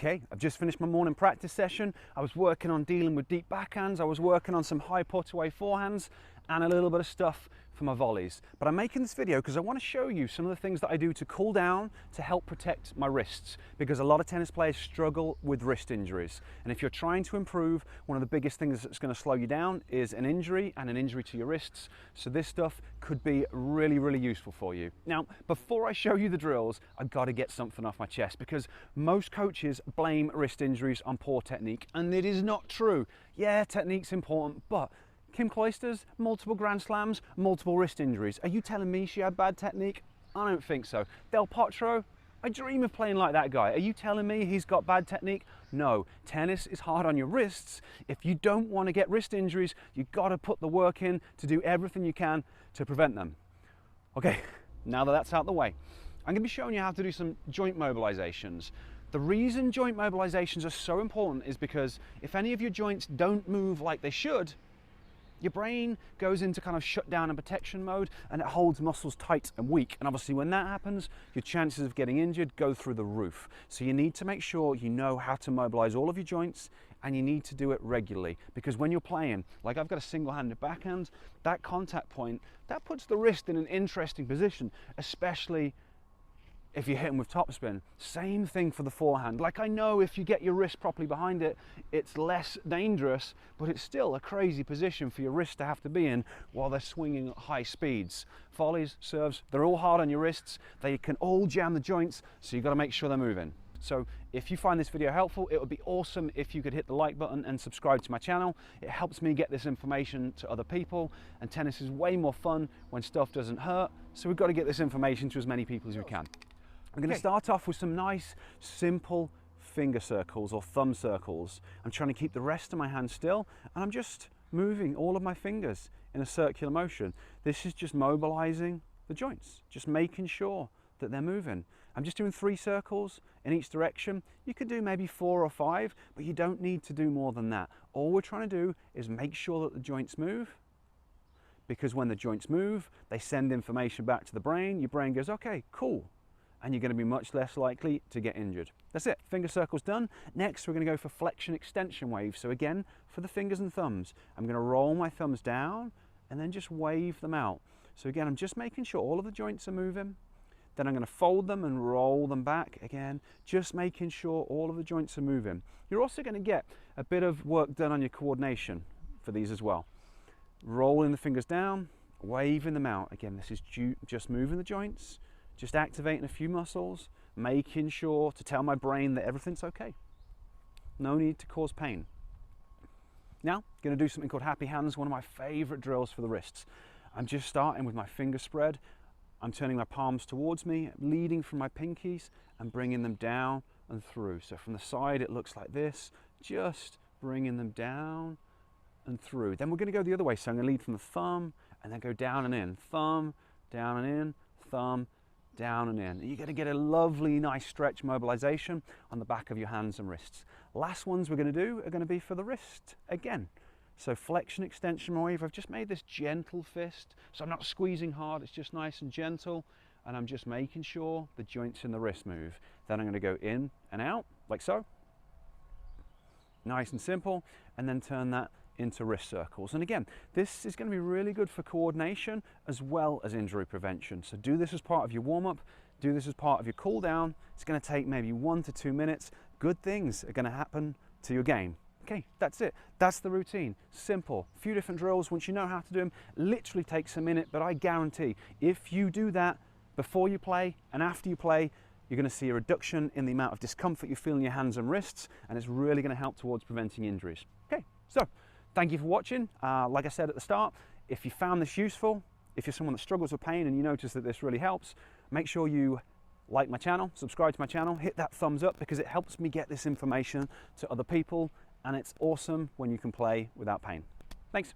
Okay, I've just finished my morning practice session. I was working on dealing with deep backhands, I was working on some high put-away forehands, and a little bit of stuff for my volleys. But I'm making this video because I want to show you some of the things that I do to cool down to help protect my wrists, because a lot of tennis players struggle with wrist injuries. And if you're trying to improve, one of the biggest things that's going to slow you down is an injury, and an injury to your wrists. So this stuff could be really, really useful for you. Now, before I show you the drills, I've got to get something off my chest, because most coaches blame wrist injuries on poor technique, and it is not true. Yeah, technique's important, but Kim Clijsters, multiple Grand Slams, multiple wrist injuries. Are you telling me she had bad technique? I don't think so. Del Potro, I dream of playing like that guy. Are you telling me he's got bad technique? No, tennis is hard on your wrists. If you don't want to get wrist injuries, you've got to put the work in to do everything you can to prevent them. Okay, now that that's out of the way, I'm going to be showing you how to do some joint mobilizations. The reason joint mobilizations are so important is because if any of your joints don't move like they should, your brain goes into kind of shutdown and protection mode, and it holds muscles tight and weak. And obviously when that happens, your chances of getting injured go through the roof. So you need to make sure you know how to mobilize all of your joints, and you need to do it regularly. Because when you're playing, like I've got a single-handed backhand, that contact point, that puts the wrist in an interesting position, especially if you're hitting with topspin. Same thing for the forehand. Like, I know if you get your wrist properly behind it, it's less dangerous, but it's still a crazy position for your wrist to have to be in while they're swinging at high speeds. Volleys, serves, they're all hard on your wrists. They can all jam the joints, so you've got to make sure they're moving. So if you find this video helpful, it would be awesome if you could hit the like button and subscribe to my channel. It helps me get this information to other people, and tennis is way more fun when stuff doesn't hurt. So we've got to get this information to as many people as we can. I'm going to start off with some nice, simple finger circles or thumb circles. I'm trying to keep the rest of my hand still, and I'm just moving all of my fingers in a circular motion. This is just mobilizing the joints, just making sure that they're moving. I'm just doing 3 circles in each direction. You could do maybe 4 or 5, but you don't need to do more than that. All we're trying to do is make sure that the joints move, because when the joints move, they send information back to the brain. Your brain goes, okay, cool. And you're going to be much less likely to get injured. That's it, finger circles done. Next, we're going to go for flexion extension waves. So again, for the fingers and thumbs, I'm going to roll my thumbs down and then just wave them out. So again, I'm just making sure all of the joints are moving. Then I'm going to fold them and roll them back again, just making sure all of the joints are moving. You're also going to get a bit of work done on your coordination for these as well. Rolling the fingers down, waving them out. Again, this is just moving the joints, just activating a few muscles, making sure to tell my brain that everything's okay. No need to cause pain. Now, going to do something called happy hands, one of my favorite drills for the wrists. I'm just starting with my finger spread. I'm turning my palms towards me, leading from my pinkies and bringing them down and through. So from the side, it looks like this, just bringing them down and through. Then we're going to go the other way. So I'm going to lead from the thumb and then go down and in. Thumb, down and in, thumb, down and in. And you're going to get a lovely, nice stretch mobilization on the back of your hands and wrists. Last ones we're going to do are going to be for the wrist again. So flexion extension wave. I've just made this gentle fist, so I'm not squeezing hard, it's just nice and gentle, and I'm just making sure the joints in the wrist move. Then I'm going to go in and out, like so. Nice and simple, and then turn that into wrist circles. And again, this is going to be really good for coordination as well as injury prevention. So do this as part of your warm-up, do this as part of your cool down. It's going to take maybe 1 to 2 minutes. Good things are going to happen to your game. Okay, that's it. That's the routine. Simple. A few different drills. Once you know how to do them, literally takes a minute, but I guarantee if you do that before you play and after you play, you're going to see a reduction in the amount of discomfort you feel in your hands and wrists, and it's really going to help towards preventing injuries. Okay, so thank you for watching. Like I said at the start, if you found this useful, if you're someone that struggles with pain and you notice that this really helps, make sure you like my channel, subscribe to my channel, hit that thumbs up, because it helps me get this information to other people, and it's awesome when you can play without pain. Thanks.